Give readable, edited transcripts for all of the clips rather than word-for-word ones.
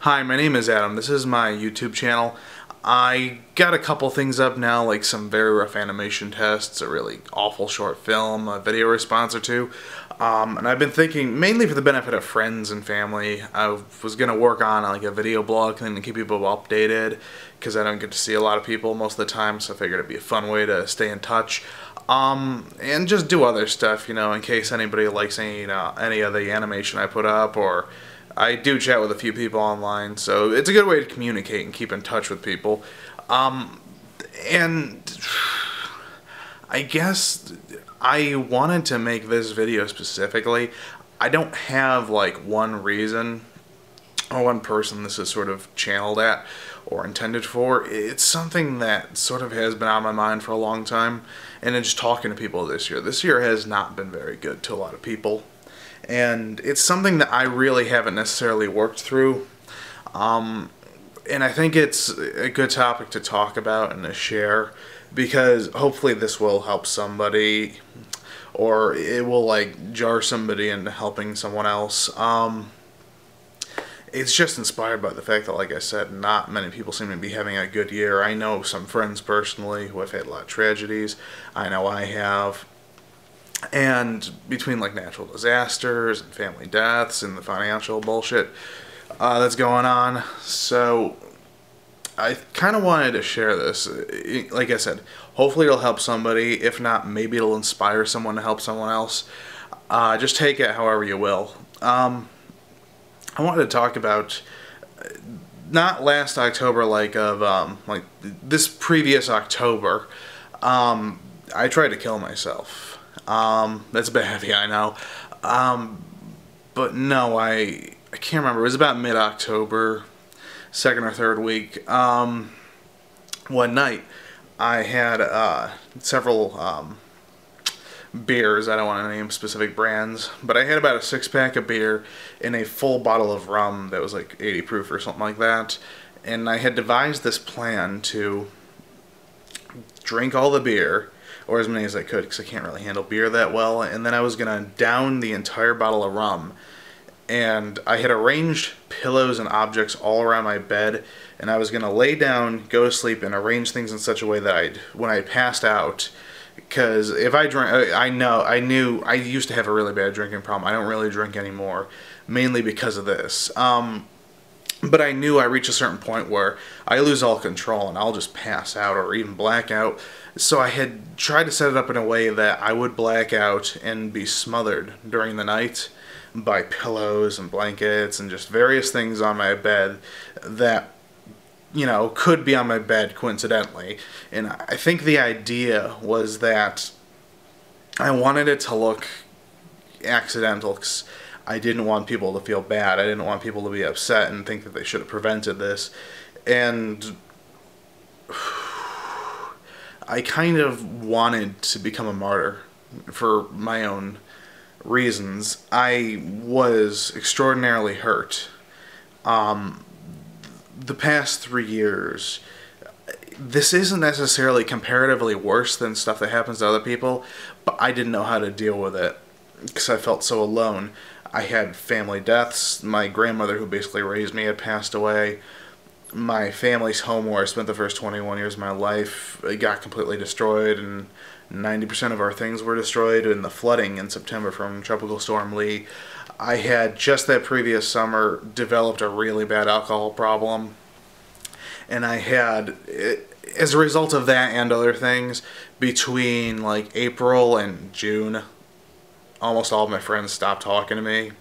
Hi, my name is Adam. This is my YouTube channel. I got a couple things up now, like some very rough animation tests, a really awful short film, a video response or two. And I've been thinking, mainly for the benefit of friends and family, I was going to work on like a video blog thing to keep people updated, because I don't get to see a lot of people most of the time, so I figured it'd be a fun way to stay in touch. And just do other stuff, in case anybody likes any of the animation I put up, or I do chat with a few people online, so it's a good way to communicate and keep in touch with people. And I guess I wanted to make this video specifically. I don't have like one reason or one person this is sort of channeled at or intended for. It's something that sort of has been on my mind for a long time, and then just talking to people this year has not been very good to a lot of people. And it's something that I really haven't necessarily worked through. And I think it's a good topic to talk about and to share, because hopefully this will help somebody, or it will like jar somebody into helping someone else. It's just inspired by the fact that, like I said, not many people seem to be having a good year. I know some friends personally who have had a lot of tragedies. I know I have. And between like natural disasters and family deaths and the financial bullshit that's going on, so I kind of wanted to share this. Like I said, hopefully it'll help somebody. If not, maybe it'll inspire someone to help someone else. Just take it however you will. I wanted to talk about not last October, like this previous October. I tried to kill myself. That's a bit heavy, I know. But no, I can't remember. It was about mid-October, second or third week. One night, I had several beers. I don't want to name specific brands, but I had about a 6-pack of beer and a full bottle of rum that was like 80 proof or something like that. And I had devised this plan to drink all the beer, or as many as I could, because I can't really handle beer that well, and then I was going to down the entire bottle of rum. And I had arranged pillows and objects all around my bed, and I was going to lay down, go to sleep, and arrange things in such a way that when I passed out, because if I drank, I used to have a really bad drinking problem. I don't really drink anymore, mainly because of this. But I knew I reached a certain point where I lose all control and I'll just pass out or even black out. So I had tried to set it up in a way that I would black out and be smothered during the night by pillows and blankets and just various things on my bed that, could be on my bed coincidentally. And I think the idea was that I wanted it to look accidental, because I didn't want people to feel bad. I didn't want people to be upset and think that they should have prevented this. And I kind of wanted to become a martyr for my own reasons. I was extraordinarily hurt. The past 3 years, this isn't necessarily comparatively worse than stuff that happens to other people, but I didn't know how to deal with it because I felt so alone. I had family deaths. My grandmother, who basically raised me, had passed away. My family's home, where I spent the first 21 years of my life, got completely destroyed, and 90% of our things were destroyed in the flooding in September from Tropical Storm Lee. I had, just that previous summer, developed a really bad alcohol problem. And I had, as a result of that and other things, between like April and June, almost all of my friends stopped talking to me.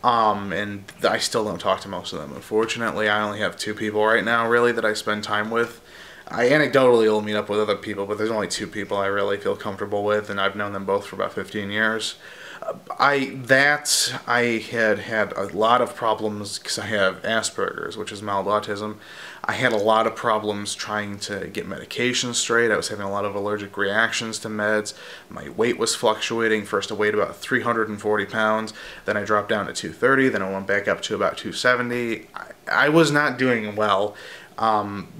And I still don't talk to most of them. Unfortunately, I only have 2 people right now, really, that I spend time with. I anecdotally will meet up with other people, but there's only 2 people I really feel comfortable with, and I've known them both for about 15 years. I had a lot of problems because I have Asperger's, which is mild autism. I had a lot of problems trying to get medication straight. I was having a lot of allergic reactions to meds. My weight was fluctuating. First I weighed about 340 pounds, then I dropped down to 230, then I went back up to about 270. I was not doing well.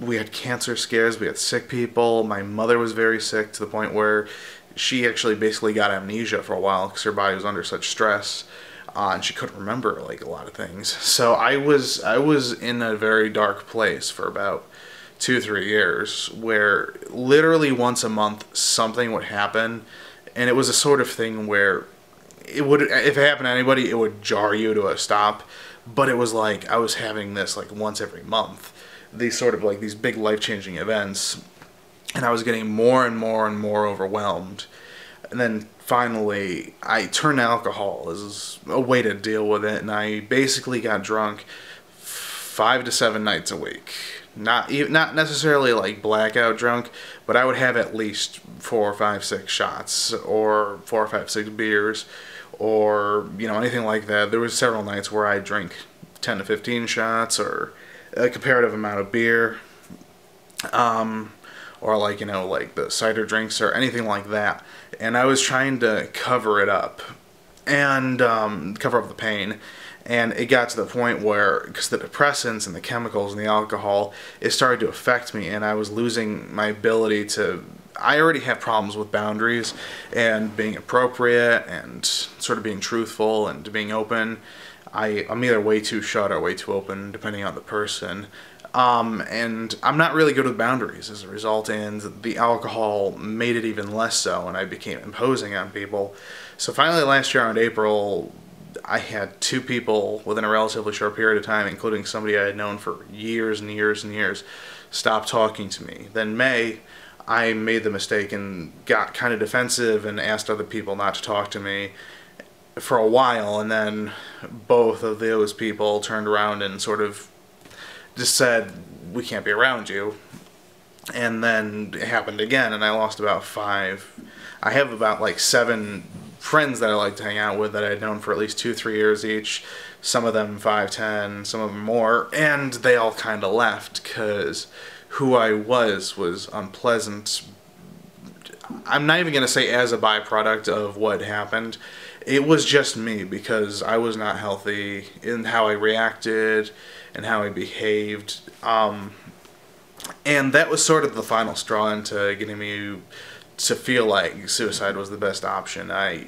We had cancer scares, we had sick people. My mother was very sick to the point where she actually basically got amnesia for a while because her body was under such stress. and she couldn't remember like a lot of things. So I was in a very dark place for about 2 3 years, where literally once a month something would happen, and it was a sort of thing where it would, if it happened to anybody, it would jar you to a stop. But it was like I was having this like once every month, these sort of like these big life-changing events, and I was getting more and more and more overwhelmed. And then finally I turned to alcohol as a way to deal with it, and I basically got drunk 5 to 7 nights a week. Not necessarily like blackout drunk, but I would have at least 4 or 5 6 shots, or 4 or 5 6 beers, or anything like that. There was several nights where I drank 10 to 15 shots, or a comparative amount of beer, or like like the cider drinks or anything like that. And I was trying to cover it up, and cover up the pain. And it got to the point where, because the depressants and the chemicals and the alcohol, it started to affect me, and I was losing my ability to... I already have problems with boundaries and being appropriate and sort of being truthful and being open. I'm either way too shut or way too open, depending on the person. And I'm not really good with boundaries as a result, and the alcohol made it even less so, and I became imposing on people. So finally last year around April, I had 2 people within a relatively short period of time, including somebody I had known for years and years and years, stop talking to me. Then May, I made the mistake and got kind of defensive and asked other people not to talk to me for a while, and then both of those people turned around and sort of just said, we can't be around you. And then it happened again, and I lost about 5. I have about like 7 friends that I like to hang out with that I'd known for at least 2 3 years each. Some of them 5 10, some of them more, and they all kind of left because who I was unpleasant. I'm not even going to say as a byproduct of what happened. It was just me, because I was not healthy in how I reacted and how I behaved. And that was sort of the final straw into getting me to feel like suicide was the best option. I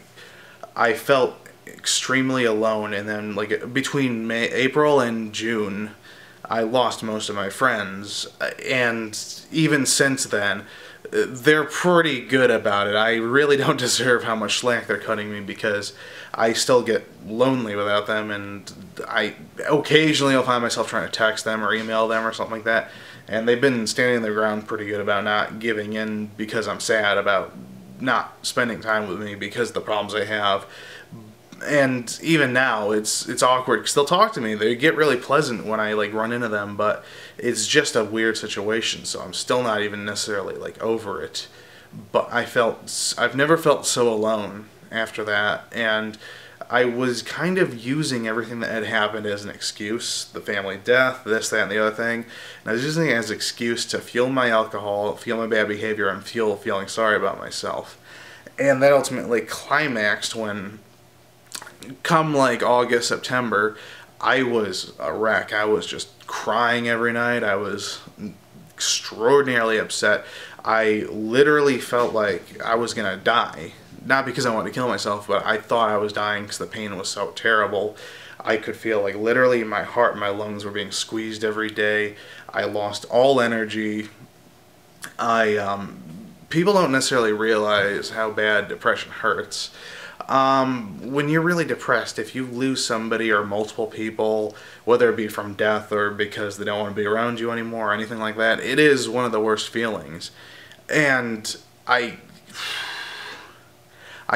felt extremely alone, and then like between April and June, I lost most of my friends, and even since then, they're pretty good about it. I really don't deserve how much slack they're cutting me, because I still get lonely without them, and I occasionally will find myself trying to text them or email them or something like that, and they've been standing their ground pretty good about not giving in because I'm sad about not spending time with me because of the problems I have. And even now, it's awkward because they'll talk to me. They get really pleasant when I like run into them, but it's just a weird situation. So I'm still not even necessarily like over it. But I've never felt so alone after that, and I was kind of using everything that had happened as an excuse. The family death, this, that, and the other thing. And I was using it as an excuse to fuel my alcohol, fuel my bad behavior, and feeling sorry about myself. And that ultimately climaxed when, come like August, September, I was a wreck. I was just crying every night. I was extraordinarily upset. I literally felt like I was gonna die. Not because I wanted to kill myself, but I thought I was dying because the pain was so terrible. I could feel like literally my heart and my lungs were being squeezed every day. I lost all energy. People don't necessarily realize how bad depression hurts. When you're really depressed, if you lose somebody or multiple people, whether it be from death or because they don't want to be around you anymore or anything like that, it is one of the worst feelings. And I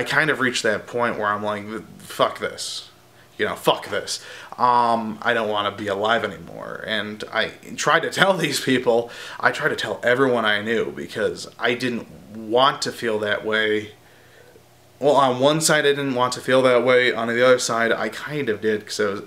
kind of reached that point where I'm like, fuck this. Fuck this. I don't want to be alive anymore. And I tried to tell these people, I tried to tell everyone I knew, because I didn't want to feel that way. Well, on one side I didn't want to feel that way, on the other side I kind of did, because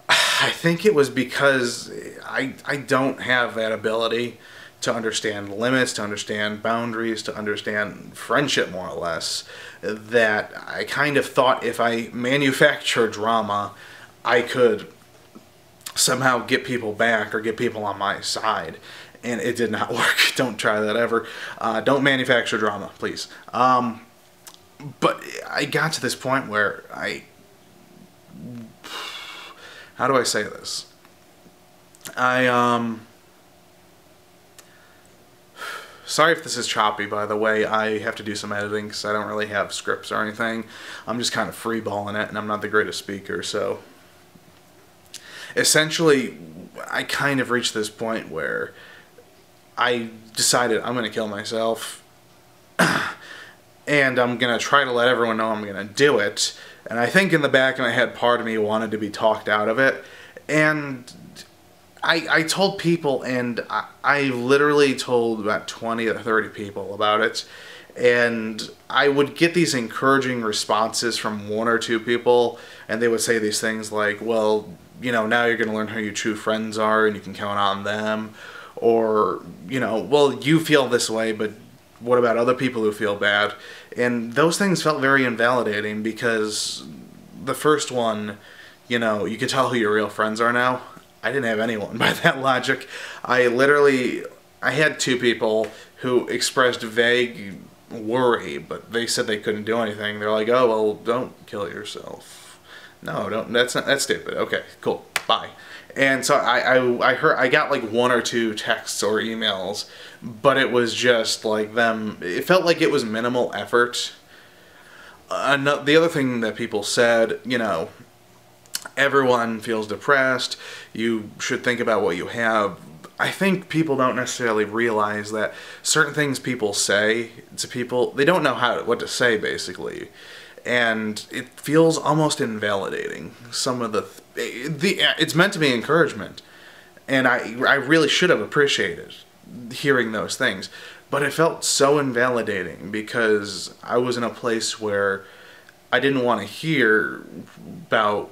I think it was because I don't have that ability to understand limits, to understand boundaries, to understand friendship, more or less, that I kind of thought if I manufacture drama, I could somehow get people back or get people on my side. And it did not work. Don't try that ever. Don't manufacture drama, please. But I got to this point where how do I say this? Sorry if this is choppy, by the way. I have to do some editing because I don't really have scripts or anything. I'm just kind of freeballing it, and I'm not the greatest speaker, so... Essentially, I kind of reached this point where I decided I'm going to kill myself, and I'm going to try to let everyone know I'm going to do it. And I think in the back of my head, part of me wanted to be talked out of it. And I told people, and I literally told about 20 or 30 people about it, and I would get these encouraging responses from one or two people, and they would say these things like, well, you know, now you're going to learn who your true friends are, and you can count on them, or, you know, well, you feel this way, but what about other people who feel bad? And those things felt very invalidating, because the first one, you know, you could tell who your real friends are now. I didn't have anyone by that logic. I had two people who expressed vague worry, but they said they couldn't do anything. They're like, oh, well, don't kill yourself. No, don't. That's stupid. Okay, cool. Bye. And so I got like one or two texts or emails, but it was just like them. It felt like it was minimal effort. The other thing that people said, you know, everyone feels depressed. You should think about what you have. I think people don't necessarily realize that certain things people say to people, they don't know what to say, basically. And it feels almost invalidating. Some of it's meant to be encouragement. And I really should have appreciated hearing those things. But it felt so invalidating because I was in a place where I didn't want to hear about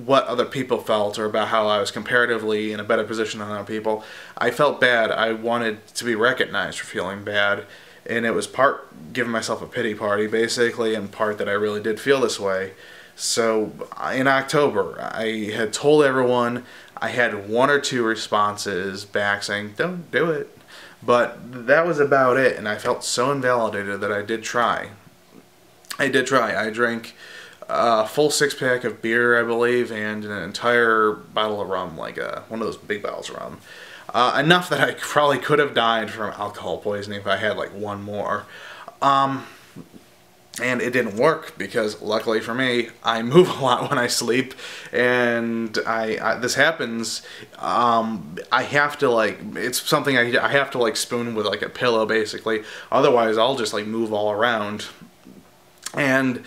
what other people felt or about how I was comparatively in a better position than other people. I felt bad. I wanted to be recognized for feeling bad, and it was part giving myself a pity party, basically, and part that I really did feel this way. So in October, I had told everyone. I had one or two responses back saying, don't do it. But that was about it, and I felt so invalidated that I did try. I drank a full 6-pack of beer, I believe, and an entire bottle of rum, like one of those big bottles of rum. Enough that I probably could have died from alcohol poisoning if I had like one more. And it didn't work because, luckily for me, I move a lot when I sleep, and this happens. I have to, like, it's something I have to like spoon with like a pillow, basically. Otherwise, I'll just like move all around. And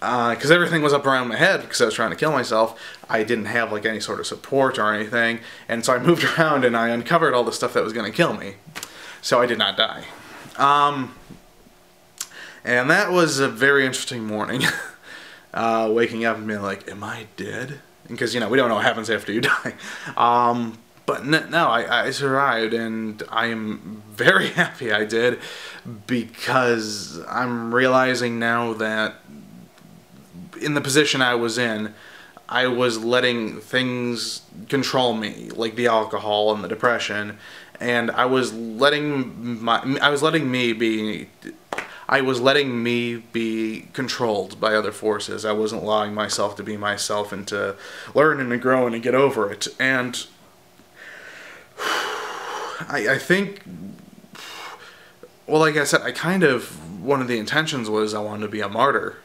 because everything was up around my head because I was trying to kill myself, I didn't have like any sort of support or anything, and so I moved around and I uncovered all the stuff that was going to kill me. So I did not die. And that was a very interesting morning. Waking up and being like, am I dead? Because, you know, we don't know what happens after you die. But no, I survived, and I am very happy I did, because I'm realizing now that in the position I was in, I was letting things control me, like the alcohol and the depression, and I was letting me be controlled by other forces. I wasn't allowing myself to be myself and to learn and to grow and to get over it. And I think, well, like I said, one of the intentions was I wanted to be a martyr.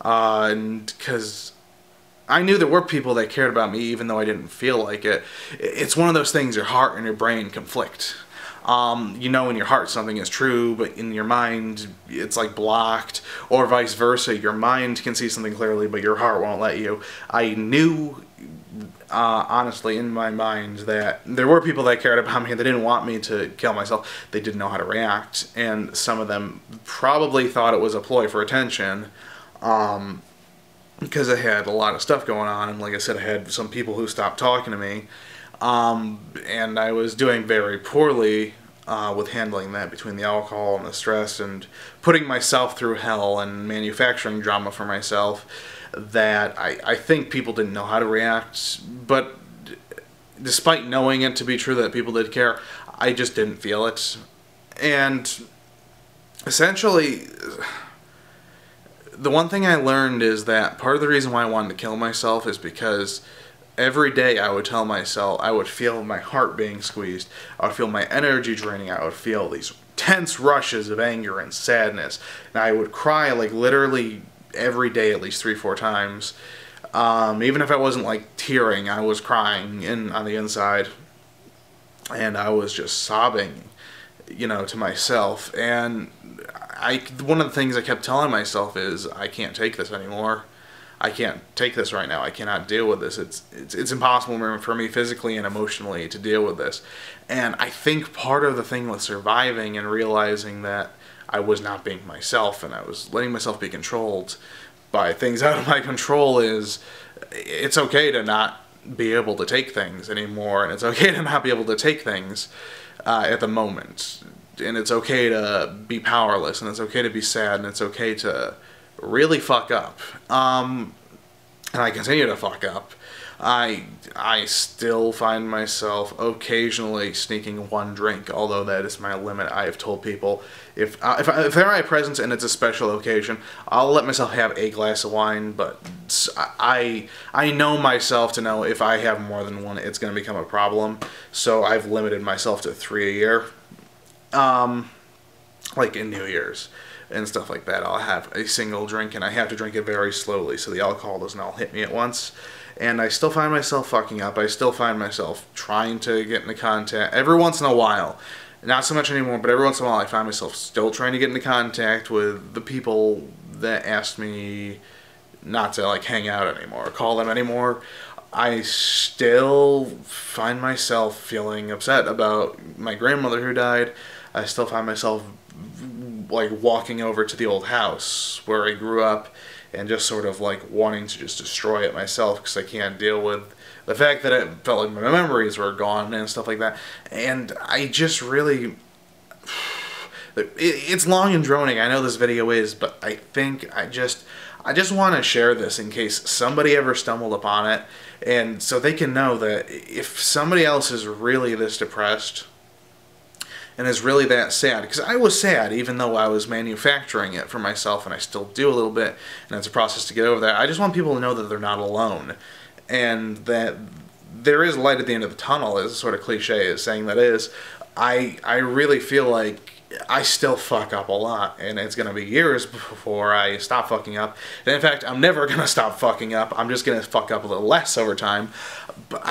And because I knew there were people that cared about me even though I didn't feel like it. It's one of those things, your heart and your brain conflict. You know in your heart something is true, but in your mind it's like blocked, or vice versa. Your mind can see something clearly, but your heart won't let you. I knew, honestly, in my mind, that there were people that cared about me and they didn't want me to kill myself. They didn't know how to react, and some of them probably thought it was a ploy for attention, because I had a lot of stuff going on, and like I said, I had some people who stopped talking to me. And I was doing very poorly with handling that, between the alcohol and the stress and putting myself through hell and manufacturing drama for myself, that I think people didn't know how to react. But despite knowing it to be true that people did care, I just didn't feel it. And essentially, the one thing I learned is that part of the reason why I wanted to kill myself is because every day I would tell myself, I would feel my heart being squeezed, I would feel my energy draining, I would feel these tense rushes of anger and sadness, and I would cry like literally every day at least 3-4 times. Even if I wasn't like tearing, I was crying on the inside, and I was just sobbing, you know, to myself. And one of the things I kept telling myself is, I can't take this anymore. I can't take this right now. I cannot deal with this. It's impossible for me physically and emotionally to deal with this. And I think part of the thing with surviving and realizing that I was not being myself and I was letting myself be controlled by things out of my control is, it's okay to not be able to take things anymore, and it's okay to not be able to take things at the moment, and it's okay to be powerless, and it's okay to be sad, and it's okay to really fuck up. And I continue to fuck up. I still find myself occasionally sneaking one drink, although that is my limit. I have told people if they're my presence and it's a special occasion, I'll let myself have a glass of wine. But I know myself to know if I have more than one, it's going to become a problem. So I've limited myself to 3 a year, like in New Year's and stuff like that. I'll have a single drink, and I have to drink it very slowly so the alcohol doesn't all hit me at once. And I still find myself fucking up. I still find myself trying to get into contact every once in a while. Not so much anymore, but every once in a while I find myself still trying to get into contact with the people that asked me not to like hang out anymore, or call them anymore. I still find myself feeling upset about my grandmother who died. I still find myself like walking over to the old house where I grew up and just sort of like wanting to just destroy it myself because I can't deal with the fact that it felt like my memories were gone and stuff like that. And I just really, it's long and droning, I know this video is, but I think I just want to share this in case somebody ever stumbled upon it, and so they can know that if somebody else is really this depressed and is really that sad, because I was sad even though I was manufacturing it for myself, and I still do a little bit, and it's a process to get over that. I just want people to know that they're not alone, and that there is light at the end of the tunnel, as sort of cliche as saying that is. I really feel like I still fuck up a lot, and it's going to be years before I stop fucking up. And in fact, I'm never going to stop fucking up. I'm just going to fuck up a little less over time. But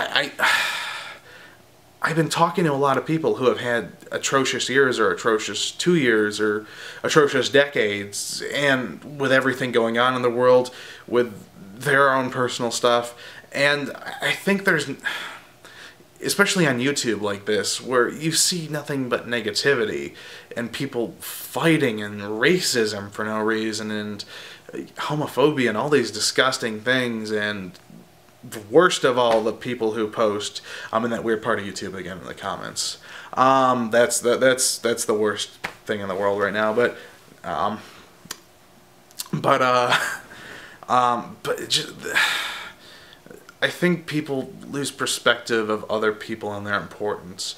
I've been talking to a lot of people who have had atrocious years, or atrocious 2 years, or atrocious decades, and with everything going on in the world, with their own personal stuff. And I think there's, especially on YouTube like this, where you see nothing but negativity, and people fighting, and racism for no reason, and homophobia, and all these disgusting things, and the worst of all, the people who post, I'm in that weird part of YouTube again in the comments. That's the worst thing in the world right now. But just, I think people lose perspective of other people and their importance.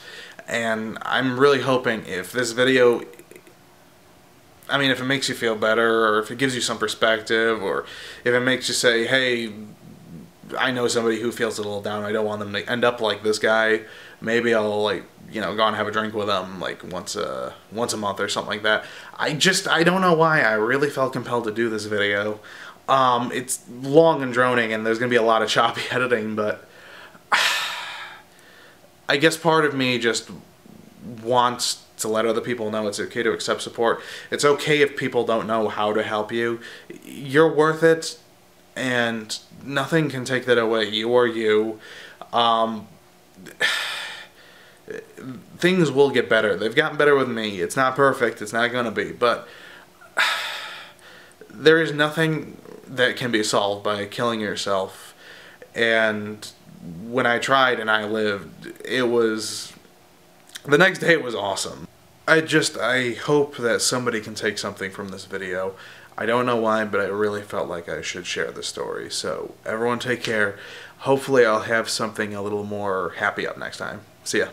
And I'm really hoping if this video, I mean, if it makes you feel better, or if it gives you some perspective, or if it makes you say, hey, I know somebody who feels a little down, I don't want them to end up like this guy, maybe I'll, like, you know, go and have a drink with them like once a month or something like that. I don't know why I really felt compelled to do this video. It's long and droning, and there's gonna be a lot of choppy editing, but I guess part of me just wants to let other people know it's okay to accept support. It's okay if people don't know how to help you. You're worth it, and nothing can take that away. You are you. Things will get better. They've gotten better with me. It's not perfect. It's not going to be. But there is nothing that can be solved by killing yourself. And when I tried and I lived, it was... the next day it was awesome. I hope that somebody can take something from this video. I don't know why, but I really felt like I should share the story. So everyone take care. Hopefully I'll have something a little more happy up next time. See ya.